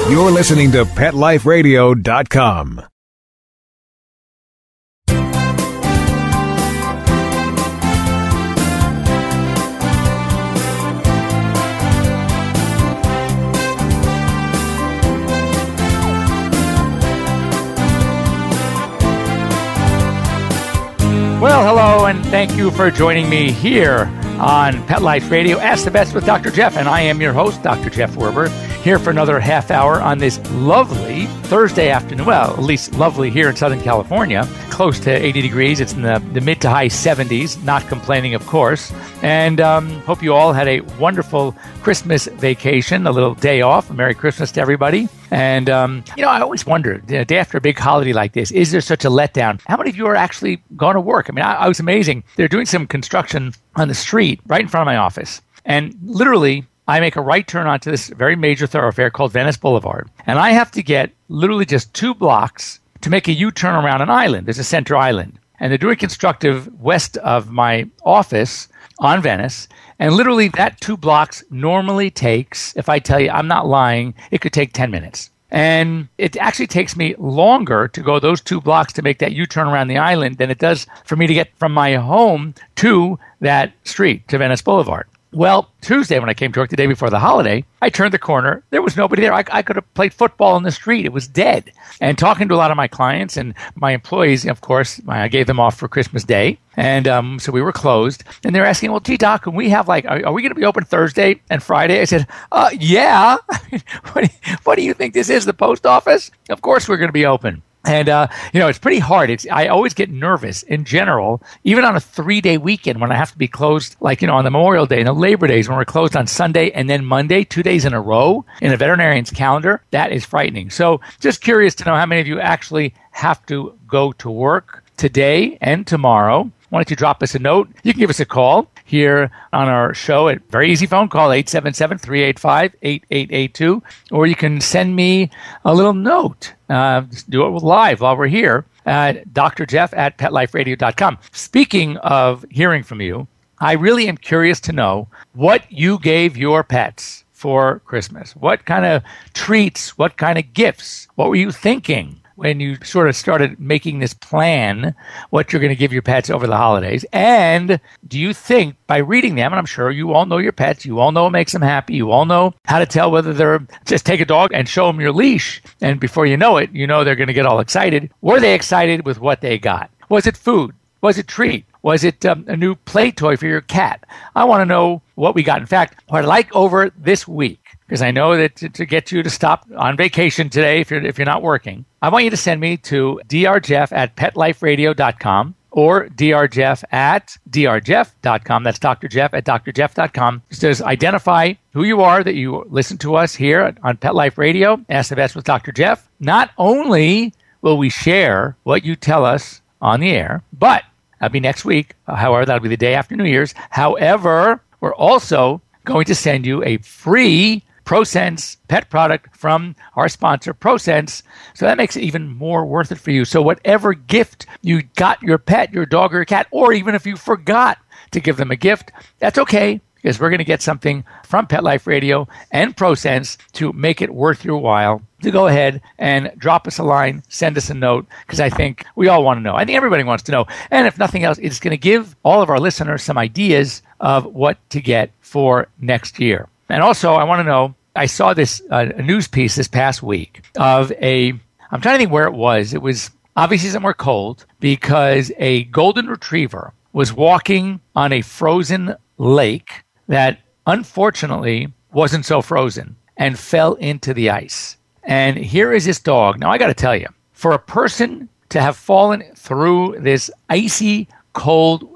You're listening to PetLifeRadio.com. Well, hello, and thank you for joining me here on Pet Life Radio. Ask the Vets with Dr. Jeff, and I am your host, Dr. Jeff Werber, here for another half hour on this lovely Thursday afternoon. Well, at least lovely here in Southern California, close to 80 degrees. It's in the mid to high 70s, not complaining, of course. And hope you all had a wonderful Christmas vacation, a little day off. Merry Christmas to everybody. And, I always wonder, the day after a big holiday like this, is there such a letdown? How many of you are actually going to work? I mean, I was amazing. They're doing some construction on the street right in front of my office. And literally, I make a right turn onto this very major thoroughfare called Venice Boulevard. And I have to get literally just 2 blocks to make a U-turn around an island. There's a center island. And they're doing constructive west of my office on Venice. And literally that 2 blocks normally takes, if I tell you I'm not lying, it could take 10 minutes. And it actually takes me longer to go those 2 blocks to make that U-turn around the island than it does for me to get from my home to that street, to Venice Boulevard. Well, Tuesday, when I came to work the day before the holiday, I turned the corner. There was nobody there. I could have played football in the street. It was dead. And talking to a lot of my clients and my employees, of course, I gave them off for Christmas Day. And so we were closed. And they're asking, well, gee, Doc, can we have are we going to be open Thursday and Friday? I said, yeah. What do you think this is, the post office? Of course we're going to be open. And, it's pretty hard. I always get nervous in general, even on a 3-day weekend when I have to be closed, on the Memorial Day and the Labor Days when we're closed on Sunday and then Monday, 2 days in a row in a veterinarian's calendar. That is frightening. So just curious to know how many of you actually have to go to work today and tomorrow. Why don't you drop us a note? You can give us a call here on our show at very easy phone call, 877-385-8882, or you can send me a little note. Just do it live while we're here at drjeff@petliferadio.com. Speaking of hearing from you, I really am curious to know what you gave your pets for Christmas. What kind of treats, what kind of gifts, what were you thinking when you sort of started making this plan, what you're going to give your pets over the holidays? And do you think by reading them, and I'm sure you all know your pets, you all know what makes them happy, you all know how to tell whether they're, just take a dog and show them your leash, and before you know it, they're going to get all excited. Were they excited with what they got? Was it food? Was it treat? Was it a new play toy for your cat? I want to know what we got. In fact, what I'd like over this week, because I know that to get you to stop on vacation today if you're not working, I want you to send me to drjeff@petliferadio.com or drjeff@drjeff.com. That's Dr. Jeff at drjeff.com. Just identify who you are, that you listen to us here on Pet Life Radio, Ask the Vets with Dr. Jeff. Not only will we share what you tell us on the air, but that'll be next week. However, that'll be the day after New Year's. However, we're also going to send you a free ProSense pet product from our sponsor, ProSense. So that makes it even more worth it for you. So whatever gift you got your pet, your dog or your cat, or even if you forgot to give them a gift, that's okay, because we're going to get something from Pet Life Radio and ProSense to make it worth your while to go ahead and drop us a line, send us a note, because I think we all want to know. I think everybody wants to know. And if nothing else, it's going to give all of our listeners some ideas of what to get for next year. And also, I want to know, I saw this a news piece this past week of I'm trying to think where it was. It was obviously somewhere cold, because a golden retriever was walking on a frozen lake that unfortunately wasn't so frozen and fell into the ice. And here is this dog. Now, I got to tell you, for a person to have fallen through this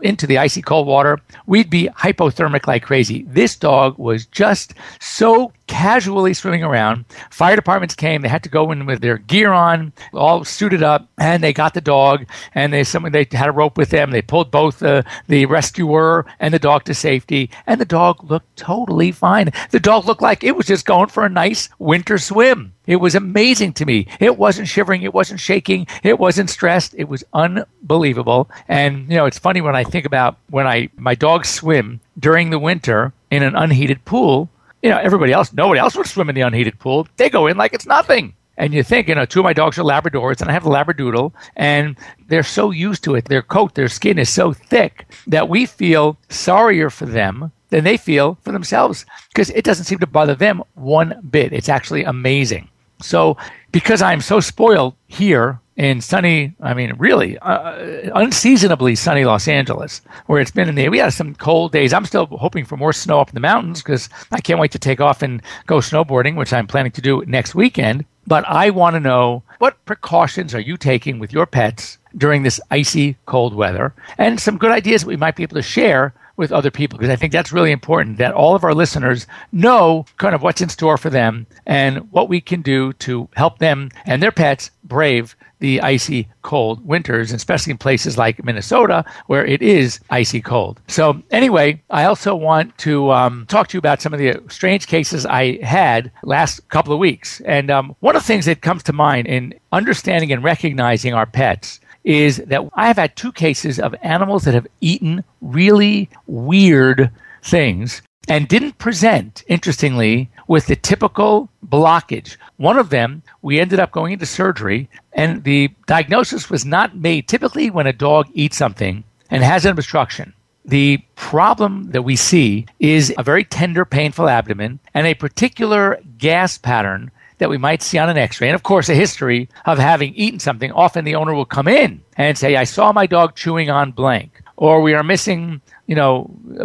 into the icy cold water, we'd be hypothermic like crazy. This dog was just so casually swimming around. Fire departments came. They had to go in with their gear on, all suited up, and they got the dog, and they had a rope with them. They pulled both the rescuer and the dog to safety, and the dog looked totally fine. The dog looked like it was just going for a nice winter swim. It was amazing to me. It wasn't shivering. It wasn't shaking. It wasn't stressed. It was unbelievable. And, it's funny when I think about when my dogs swim during the winter in an unheated pool. nobody else would swim in the unheated pool. They go in like it's nothing. And you think, two of my dogs are Labradors, and I have a Labradoodle, and they're so used to it. Their coat, their skin is so thick that we feel sorrier for them than they feel for themselves, because it doesn't seem to bother them one bit. It's actually amazing. So because I'm so spoiled here in sunny, really unseasonably sunny Los Angeles, where it's been we had some cold days. I'm still hoping for more snow up in the mountains because I can't wait to take off and go snowboarding, which I'm planning to do next weekend. But I want to know, what precautions are you taking with your pets during this icy cold weather, and some good ideas that we might be able to share with other people, because I think that's really important, that all of our listeners know kind of what's in store for them and what we can do to help them and their pets brave the icy cold winters, especially in places like Minnesota where it is icy cold. So anyway, I also want to talk to you about some of the strange cases I had last couple of weeks. And one of the things that comes to mind in understanding and recognizing our pets is that I have had 2 cases of animals that have eaten really weird things and didn't present, interestingly, with the typical blockage. One of them, we ended up going into surgery, and the diagnosis was not made. Typically, when a dog eats something and has an obstruction, the problem that we see is a very tender, painful abdomen and a particular gas pattern that we might see on an x-ray. And of course, a history of having eaten something. Often the owner will come in and say, I saw my dog chewing on blank, or we are missing,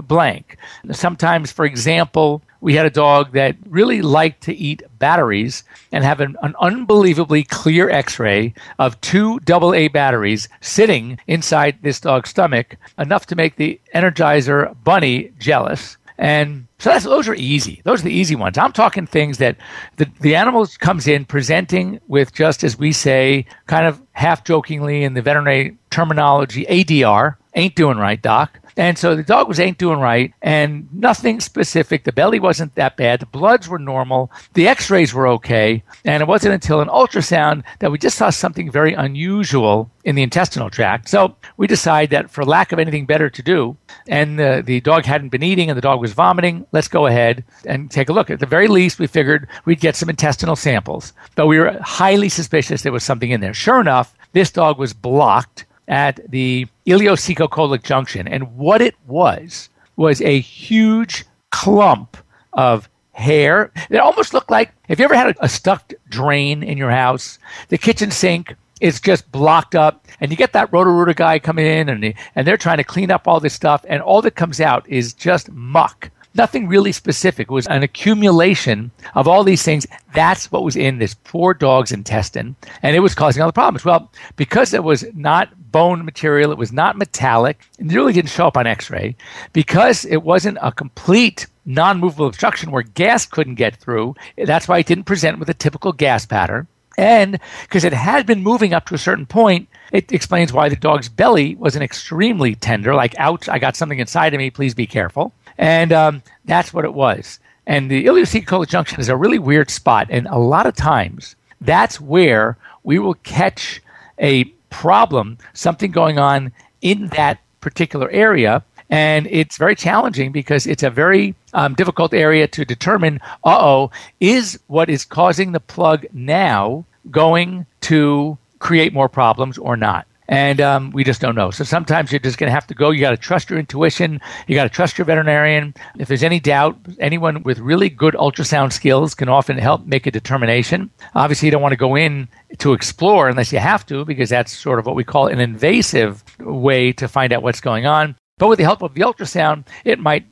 blank. Sometimes, for example, we had a dog that really liked to eat batteries and have an unbelievably clear x-ray of 2 AA batteries sitting inside this dog's stomach, enough to make the Energizer bunny jealous. And so those are easy. Those are the easy ones. I'm talking things that the animal comes in presenting with, just as we say, kind of half-jokingly in the veterinary terminology, ADR, ain't doing right, doc. And so the dog ain't doing right, and nothing specific. The belly wasn't that bad. The bloods were normal. The x-rays were okay. And it wasn't until an ultrasound that we just saw something very unusual in the intestinal tract. So we decided that for lack of anything better to do, and the dog hadn't been eating and the dog was vomiting, let's go ahead and take a look. At the very least, we figured we'd get some intestinal samples. But we were highly suspicious there was something in there. Sure enough, this dog was blocked at the ileocecocolic junction. And what it was a huge clump of hair. It almost looked like, have you ever had a stuck drain in your house? The kitchen sink is just blocked up, and you get that Roto-Rooter guy coming in, and they're trying to clean up all this stuff, and all that comes out is just muck. Nothing really specific. It was an accumulation of all these things. That's what was in this poor dog's intestine, and it was causing all the problems. Well, because it was not bone material, it was not metallic, and it really didn't show up on x-ray, because it wasn't a complete non-movable obstruction where gas couldn't get through, that's why it didn't present with a typical gas pattern. And because it had been moving up to a certain point, it explains why the dog's belly wasn't extremely tender, like, ouch, I got something inside of me, please be careful. And that's what it was. And the ileocecocolic junction is a really weird spot. And a lot of times, that's where we will catch a problem, something going on in that particular area. And it's very challenging because it's a very difficult area to determine, is what is causing the plug now going to create more problems or not? And we just don't know. So sometimes you're just going to have to go. You got to trust your intuition. You got to trust your veterinarian. If there's any doubt, anyone with really good ultrasound skills can often help make a determination. Obviously, you don't want to go in to explore unless you have to, because that's sort of what we call an invasive way to find out what's going on. But with the help of the ultrasound, it might,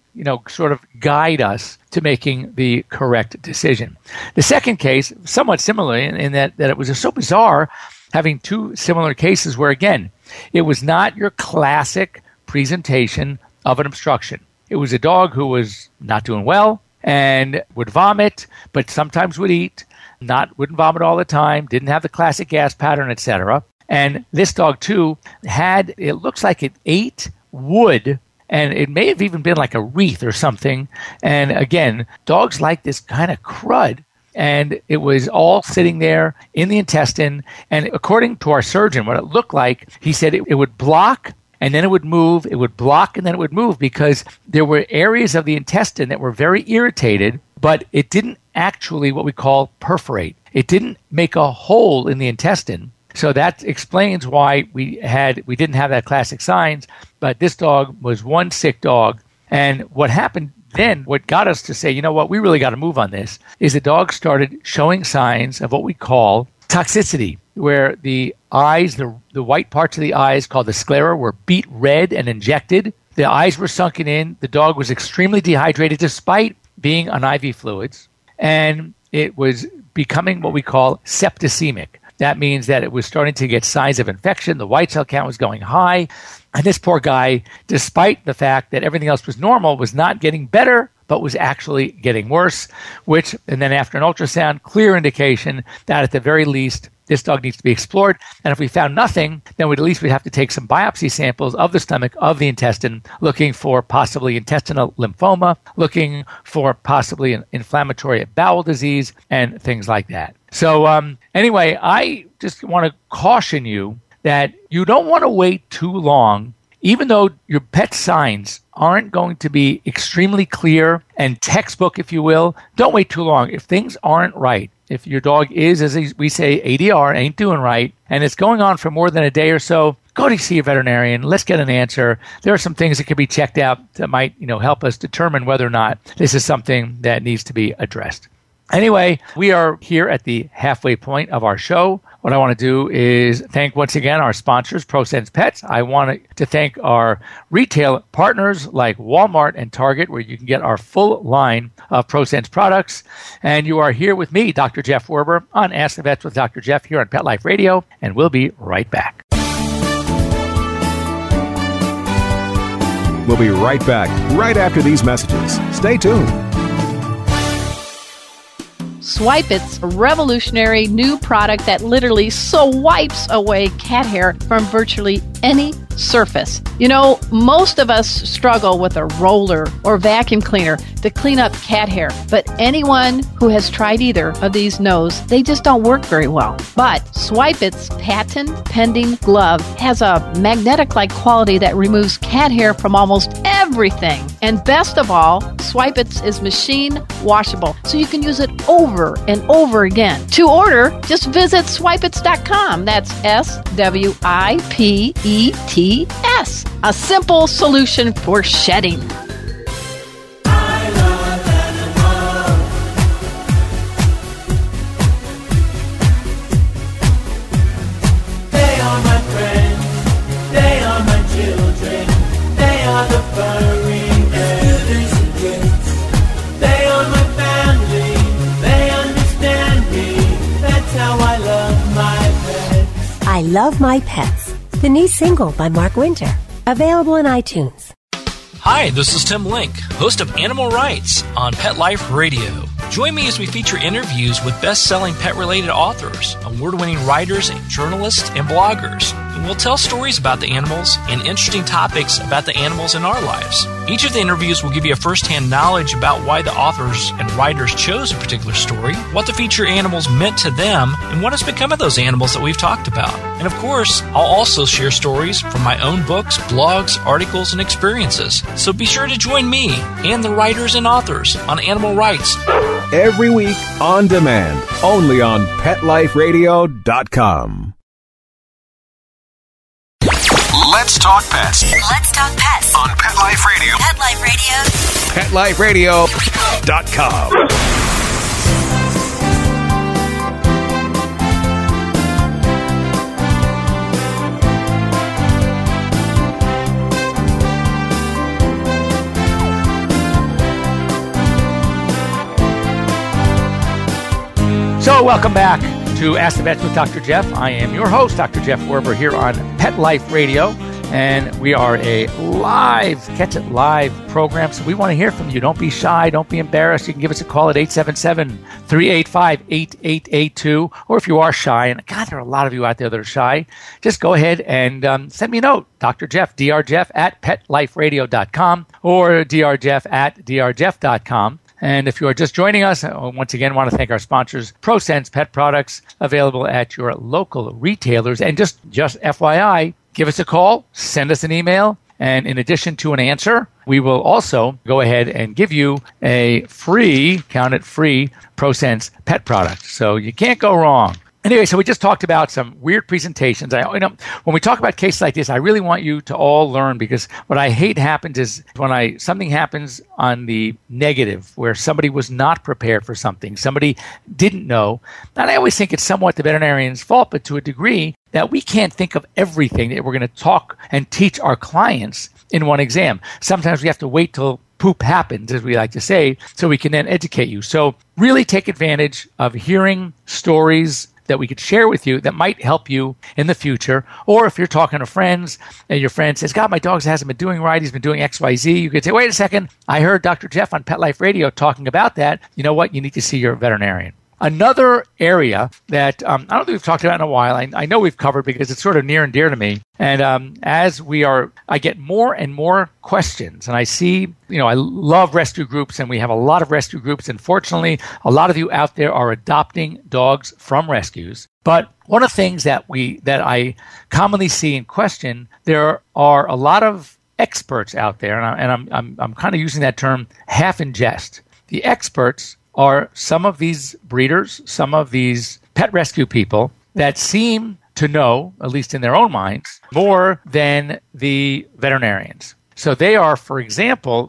sort of guide us to making the correct decision. The second case, somewhat similarly, in that it was just so bizarre, having 2 similar cases where, again, it was not your classic presentation of an obstruction. It was a dog who was not doing well and would vomit, but sometimes would eat, wouldn't vomit all the time, didn't have the classic gas pattern, etc. And this dog, too, it looks like it ate wood, and it may have even been like a wreath or something. And again, dogs like this kind of crud. And it was all sitting there in the intestine. And according to our surgeon, what it looked like, he said it would block and then it would move. It would block and then it would move, because there were areas of the intestine that were very irritated but it didn't actually what we call perforate. It didn't make a hole in the intestine. So that explains why we didn't have that classic signs, but this dog was one sick dog. And what happened then, what got us to say, you know what, we really got to move on this, is the dog started showing signs of what we call toxicity, where the eyes, the white parts of the eyes called the sclera, were beet red and injected. The eyes were sunken in. The dog was extremely dehydrated despite being on IV fluids. And it was becoming what we call septicemic. That means that it was starting to get signs of infection. The white cell count was going high. And this poor guy, despite the fact that everything else was normal, was not getting better, but was actually getting worse, and then after an ultrasound, clear indication that at the very least, this dog needs to be explored. And if we found nothing, then we'd have to take some biopsy samples of the stomach, of the intestine, looking for possibly intestinal lymphoma, looking for possibly an inflammatory bowel disease, and things like that. So anyway, I just want to caution you that you don't want to wait too long, even though your pet signs aren't going to be extremely clear and textbook, if you will. Don't wait too long. If things aren't right, if your dog is, as we say, ADR, ain't doing right, and it's going on for more than a day or so, go to see a veterinarian. Let's get an answer. There are some things that can be checked out that might, help us determine whether or not this is something that needs to be addressed. Anyway, we are here at the halfway point of our show. What I want to do is thank once again our sponsors, ProSense Pets. I want to thank our retail partners like Walmart and Target, where you can get our full line of ProSense products. And you are here with me, Dr. Jeff Werber, on Ask the Vets with Dr. Jeff here on Pet Life Radio, and we'll be right back. We'll be right back, right after these messages. Stay tuned. Swipe It's a revolutionary new product that literally swipes away cat hair from virtually any surface. Most of us struggle with a roller or vacuum cleaner to clean up cat hair, but anyone who has tried either of these knows they just don't work very well. But Swipe It's patent-pending glove has a magnetic-like quality that removes cat hair from almost everything. And best of all, Swipe It's is machine washable, so you can use it over and over again. To order, just visit swipeits.com. That's SWIPETS. A simple solution for shedding. I love animals. They are my friends. They are my children. They are the furry elders and kids. They are my family. They understand me. That's how I love my pets. I Love My Pets, the new single by Mark Winter, available on iTunes. Hi, this is Tim Link, host of Animal Rights on Pet Life Radio. Join me as we feature interviews with best-selling pet-related authors, award-winning writers, journalists, and bloggers. And we'll tell stories about the animals and interesting topics about the animals in our lives. Each of the interviews will give you a first-hand knowledge about why the authors and writers chose a particular story, what the feature animals meant to them, and what has become of those animals that we've talked about. And of course, I'll also share stories from my own books, blogs, articles, and experiences. So be sure to join me and the writers and authors on Animal Rights. Every week on demand, only on PetLifeRadio.com. Let's talk pets. Let's talk pets On Pet Life Radio. Pet Life Radio. PetLifeRadio.com. So welcome back to Ask the Vets with Dr. Jeff. I am your host, Dr. Jeff Werber, here on Pet Life Radio, and we are a Catch It Live program, so we want to hear from you. Don't be shy. Don't be embarrassed. You can give us a call at 877-385-8882, or if you are shy, and God, there are a lot of you out there that are shy, just go ahead and send me a note, Dr. Jeff, drjeff at PetLifeRadio.com, or drjeff at drjeff.com. And if you are just joining us, I once again want to thank our sponsors, ProSense Pet Products, available at your local retailers. And just FYI, give us a call, send us an email, And in addition to an answer, we will also go ahead and give you a free, count it free, ProSense pet product. So you can't go wrong. Anyway, so we just talked about some weird presentations. When we talk about cases like this, I really want you to all learn, because what I hate happens is when something happens on the negative, where somebody was not prepared for something, somebody didn't know. And I always think it's somewhat the veterinarian's fault, but to a degree that we can't think of everything that we're going to talk and teach our clients in one exam. Sometimes we have to wait till poop happens, as we like to say, so we can then educate you. So really take advantage of hearing stories that we could share with you that might help you in the future. Or if you're talking to friends and your friend says, God, my dog hasn't been doing right, he's been doing XYZ, you could say, wait a second, I heard Dr. Jeff on Pet Life Radio talking about that. You know what? You need to see your veterinarian. Another area that I don't think we've talked about in a while, I know we've covered because it's sort of near and dear to me. And I get more and more questions, and I see, I love rescue groups, and we have a lot of rescue groups. And fortunately, a lot of you out there are adopting dogs from rescues. But one of the things that I commonly see in question, there are a lot of experts out there, and I'm kind of using that term half in jest. The experts are some of these breeders, some of these pet rescue people that seem to know, at least in their own minds, more than the veterinarians. So they are, for example,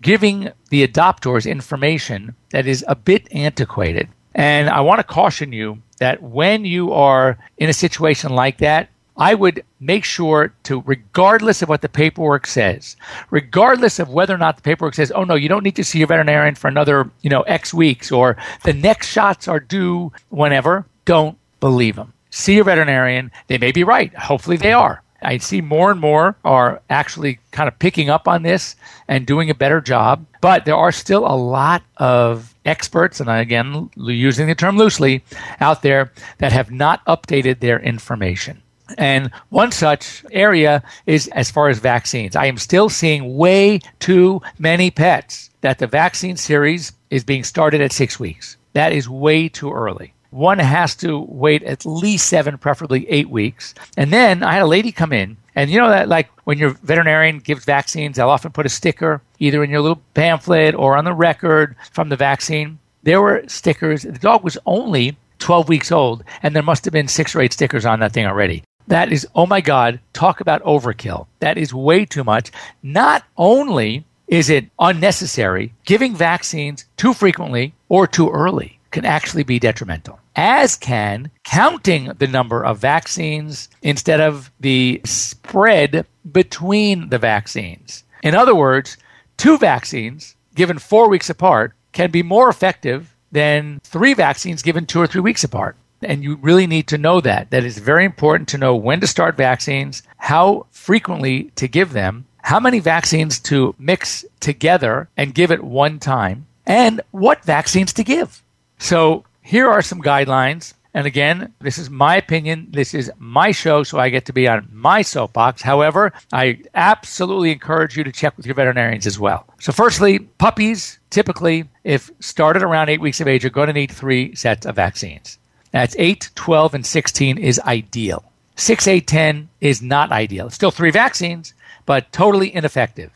giving the adopters information that is a bit antiquated. And I want to caution you that when you are in a situation like that, I would make sure to, regardless of what the paperwork says, regardless of whether or not the paperwork says, oh, no, you don't need to see your veterinarian for another, X weeks, or the next shots are due whenever, don't believe them. See your veterinarian. They may be right. Hopefully they are. I see more and more are actually kind of picking up on this and doing a better job. But there are still a lot of experts, and again, using the term loosely, out there that have not updated their information. And one such area is as far as vaccines. I am still seeing way too many pets that the vaccine series is being started at 6 weeks. That is way too early. One has to wait at least 7, preferably 8 weeks. And then I had a lady come in, and that like when your veterinarian gives vaccines, they'll often put a sticker either in your little pamphlet or on the record from the vaccine. There were stickers. The dog was only 12 weeks old, and there must have been 6 or 8 stickers on that thing already. That is, oh my God, talk about overkill. That is way too much. Not only is it unnecessary, giving vaccines too frequently or too early can actually be detrimental, as can counting the number of vaccines instead of the spread between the vaccines. In other words, 2 vaccines given 4 weeks apart can be more effective than 3 vaccines given 2 or 3 weeks apart. And you really need to know that. That is very important to know when to start vaccines, how frequently to give them, how many vaccines to mix together and give at one time, and what vaccines to give. So here are some guidelines. And again, this is my opinion. This is my show, so I get to be on my soapbox. However, I absolutely encourage you to check with your veterinarians as well. So firstly, puppies, typically, if started around 8 weeks of age, are going to need 3 sets of vaccines. That's 8, 12, and 16 is ideal. 6, 8, 10 is not ideal. It's still 3 vaccines, but totally ineffective.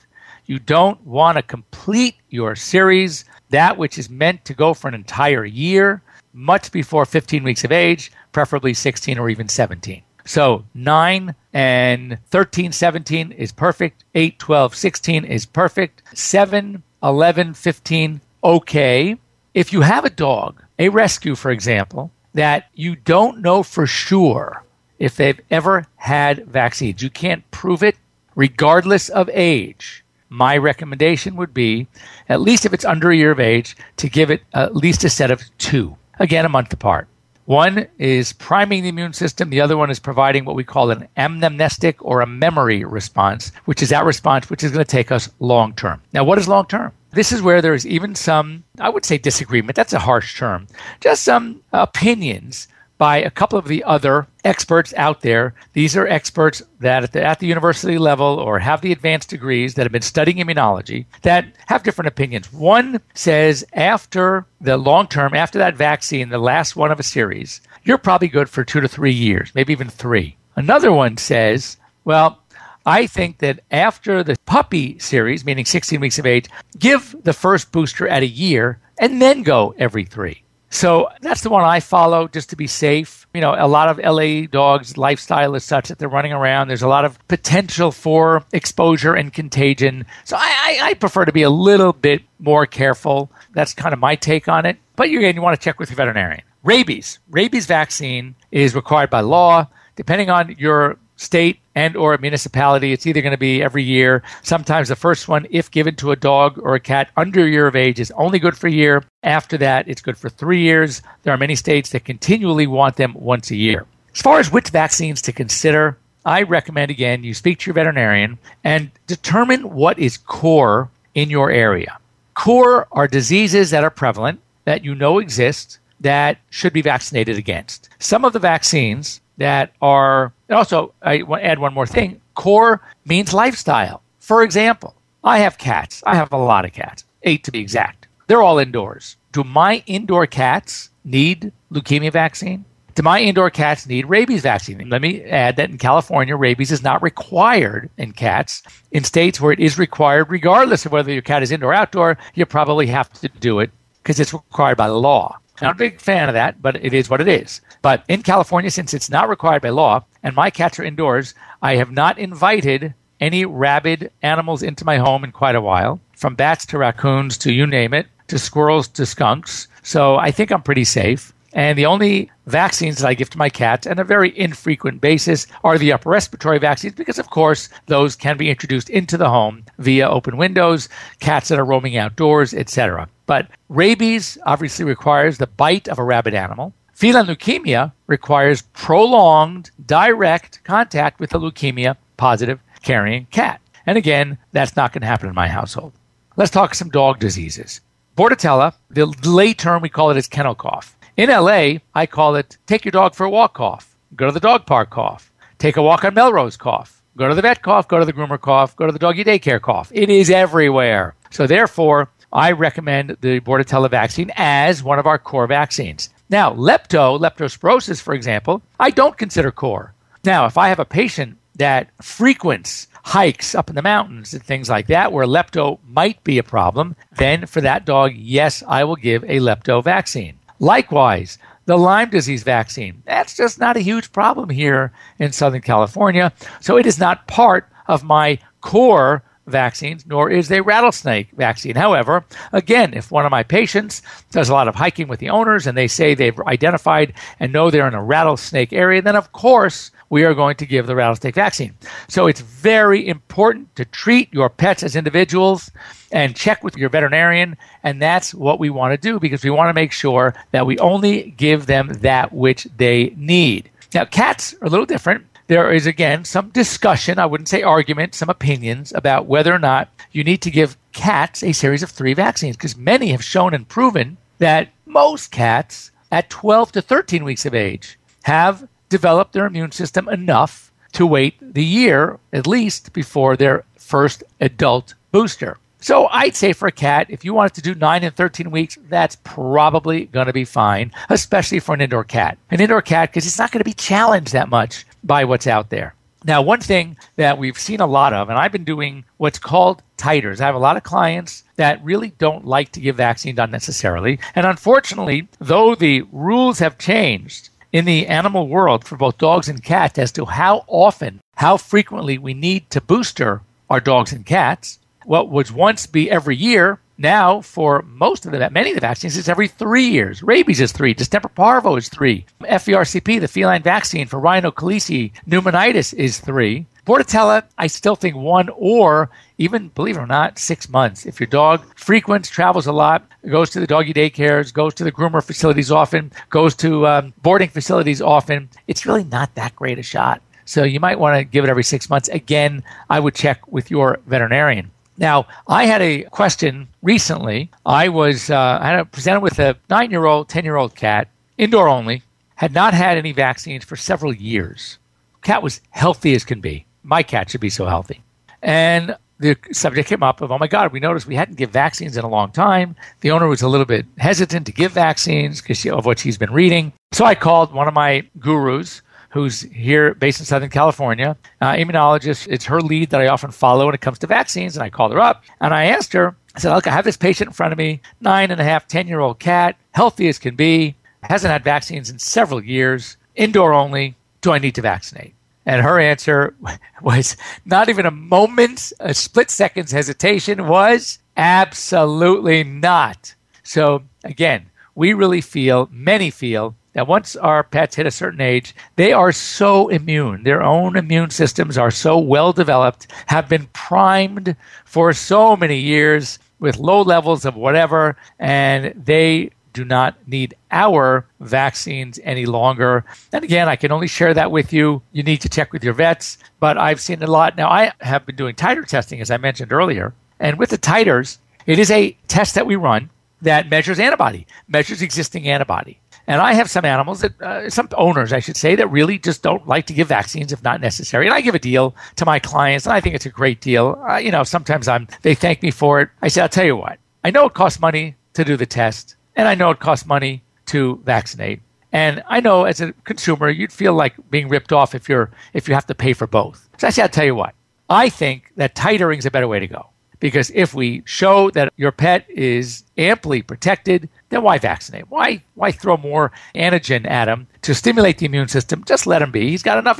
You don't want to complete your series, that which is meant to go for an entire year, much before 15 weeks of age, preferably 16 or even 17. So 9 and 13, 17 is perfect. 8, 12, 16 is perfect. 7, 11, 15, okay. If you have a dog, a rescue, for example, that you don't know for sure if they've ever had vaccines, you can't prove it regardless of age, my recommendation would be, at least if it's under a year of age, to give it at least a set of 2, again, a month apart. One is priming the immune system. The other one is providing what we call an amnestic or a memory response, which is that response which is going to take us long term. Now, what is long term? This is where there is even some, I would say disagreement, that's a harsh term, just some opinions by a couple of the other experts out there. These are experts that at the university level or have the advanced degrees that have been studying immunology that have different opinions. One says after the long term, after that vaccine, the last one of a series, you're probably good for 2 to 3 years, maybe even 3. Another one says, well, I think that after the puppy series, meaning 16 weeks of age, give the first booster at a year and then go every 3. So that's the one I follow just to be safe. You know, a lot of LA dogs' lifestyle is such that they're running around. There's a lot of potential for exposure and contagion. So I prefer to be a little bit more careful. That's kind of my take on it. But again, you want to check with your veterinarian. Rabies. Rabies vaccine is required by law. Depending on your state and or municipality, it's either going to be every year. Sometimes the first one, if given to a dog or a cat under a year of age, is only good for a year. After that, it's good for 3 years. There are many states that continually want them once a year. As far as which vaccines to consider, I recommend, again, you speak to your veterinarian and determine what is core in your area. Core are diseases that are prevalent, that you know exist, that should be vaccinated against. Some of the vaccines that are, and also I want to add one more thing, core means lifestyle. For example, I have cats. I have a lot of cats, 8 to be exact. They're all indoors. Do my indoor cats need leukemia vaccine? Do my indoor cats need rabies vaccine? Let me add that in California, rabies is not required in cats. In states where it is required, regardless of whether your cat is indoor or outdoor, you probably have to do it because it's required by law. Not a big fan of that, but it is what it is. But in California, since it's not required by law, and my cats are indoors, I have not invited any rabid animals into my home in quite a while, from bats to raccoons to you name it, to squirrels to skunks. So I think I'm pretty safe. And the only vaccines that I give to my cats on a very infrequent basis are the upper respiratory vaccines because, of course, those can be introduced into the home via open windows, cats that are roaming outdoors, etc. But rabies obviously requires the bite of a rabid animal. Feline leukemia requires prolonged, direct contact with a leukemia-positive carrying cat. And again, that's not going to happen in my household. Let's talk some dog diseases. Bordetella, the lay term we call it is kennel cough. In LA, I call it take your dog for a walk cough, go to the dog park cough, take a walk on Melrose cough, go to the vet cough, go to the groomer cough, go to the doggy daycare cough. It is everywhere. So therefore, I recommend the Bordetella vaccine as one of our core vaccines. Now, leptospirosis, for example, I don't consider core. Now, if I have a patient that frequents hikes up in the mountains and things like that where lepto might be a problem, then for that dog, yes, I will give a lepto vaccine. Likewise, the Lyme disease vaccine, that's just not a huge problem here in Southern California. So it is not part of my core vaccines, nor is a rattlesnake vaccine. However, again, if one of my patients does a lot of hiking with the owners and they say they've identified and know they're in a rattlesnake area, then of course we are going to give the rattlesnake vaccine. So it's very important to treat your pets as individuals and check with your veterinarian. And that's what we want to do because we want to make sure that we only give them that which they need. Now, cats are a little different. There is, again, some discussion, I wouldn't say argument, some opinions about whether or not you need to give cats a series of 3 vaccines because many have shown and proven that most cats at 12 to 13 weeks of age have developed their immune system enough to wait the year at least before their first adult booster. So I'd say for a cat, if you wanted to do 9 and 13 weeks, that's probably going to be fine, especially for an indoor cat. An indoor cat, because it's not going to be challenged that much by what's out there. Now, one thing that we've seen a lot of, and I've been doing what's called titers. I have a lot of clients that really don't like to give vaccines unnecessarily. And unfortunately, though the rules have changed in the animal world for both dogs and cats as to how often, how frequently we need to booster our dogs and cats, what would once be every year, now for most of them, many of the vaccines, it's every 3 years. Rabies is 3. Distemper parvo is 3. FVRCP, the feline vaccine for rhinocalisi pneumonitis, is 3. Bordetella, I still think 1 or even, believe it or not, 6 months. If your dog frequents, travels a lot, goes to the doggy daycares, goes to the groomer facilities often, goes to boarding facilities often, it's really not that great a shot. So you might want to give it every 6 months. Again, I would check with your veterinarian. Now, I had a question recently. I had presented with a 9-year-old, 10-year-old cat, indoor only, had not had any vaccines for several years. Cat was healthy as can be. My cat should be so healthy. And the subject came up of, oh my God, we noticed we hadn't given vaccines in a long time. The owner was a little bit hesitant to give vaccines because of what she's been reading. So I called one of my gurus who's here based in Southern California, immunologist. It's her lead that I often follow when it comes to vaccines. And I called her up and I asked her, I said, look, I have this patient in front of me, 9.5, 10-year-old cat, healthy as can be, hasn't had vaccines in several years, indoor only. Do I need to vaccinate? And her answer was not even a moment, a split second's hesitation, was absolutely not. So again, we really feel, many feel, that once our pets hit a certain age, they are so immune. Their own immune systems are so well developed, have been primed for so many years with low levels of whatever, and they do not need our vaccines any longer. And again, I can only share that with you. You need to check with your vets, but I've seen a lot. Now, I have been doing titer testing, as I mentioned earlier, and with the titers, it is a test that we run that measures antibody, measures existing antibody. And I have some animals that, some owners, I should say, that really just don't like to give vaccines if not necessary. And I give a deal to my clients, and I think it's a great deal. Sometimes they thank me for it. I say, I'll tell you what, I know it costs money to do the test, and I know it costs money to vaccinate. And I know as a consumer, you'd feel like being ripped off if you have to pay for both. So I say, I'll tell you what, I think that titering is a better way to go. Because if we show that your pet is amply protected, then why vaccinate? Why throw more antigen at him to stimulate the immune system? Just let him be. He's got enough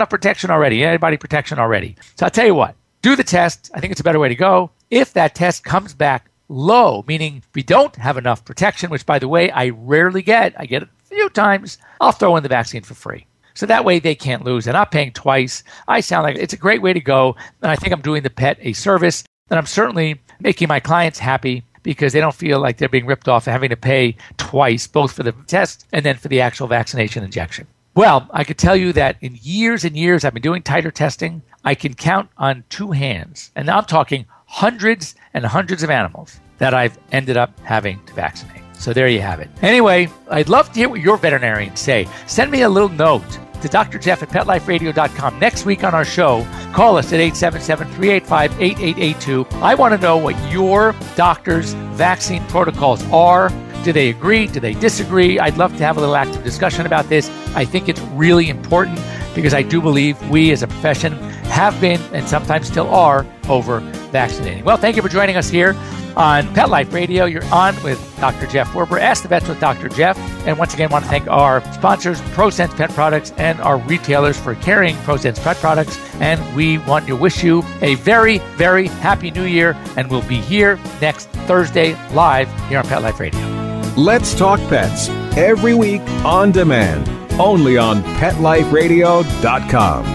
protection already, antibody protection already. So I'll tell you what, do the test. I think it's a better way to go. If that test comes back low, meaning we don't have enough protection, which, by the way, I rarely get. I get it a few times. I'll throw in the vaccine for free. So that way they can't lose. They're not paying twice. I sound like it's a great way to go. And I think I'm doing the pet a service. And I'm certainly making my clients happy because they don't feel like they're being ripped off and having to pay twice, both for the test and then for the actual vaccination injection. Well, I could tell you that in years and years I've been doing titer testing. I can count on two hands. And now I'm talking hundreds and hundreds of animals that I've ended up having to vaccinate. So there you have it. Anyway, I'd love to hear what your veterinarians say. Send me a little note to Dr. Jeff at PetLifeRadio.com. Next week on our show, call us at 877-385-8882. I want to know what your doctor's vaccine protocols are. Do they agree? Do they disagree? I'd love to have a little active discussion about this. I think it's really important because I do believe we as a profession have been and sometimes still are over vaccinating. Well, thank you for joining us here on Pet Life Radio. You're on with Dr. Jeff Werber. Ask the Vets with Dr. Jeff. And once again, I want to thank our sponsors, ProSense Pet Products, and our retailers for carrying ProSense Pet Products. And we want to wish you a very, very happy New Year. And we'll be here next Thursday live here on Pet Life Radio. Let's Talk Pets every week on demand, only on PetLifeRadio.com.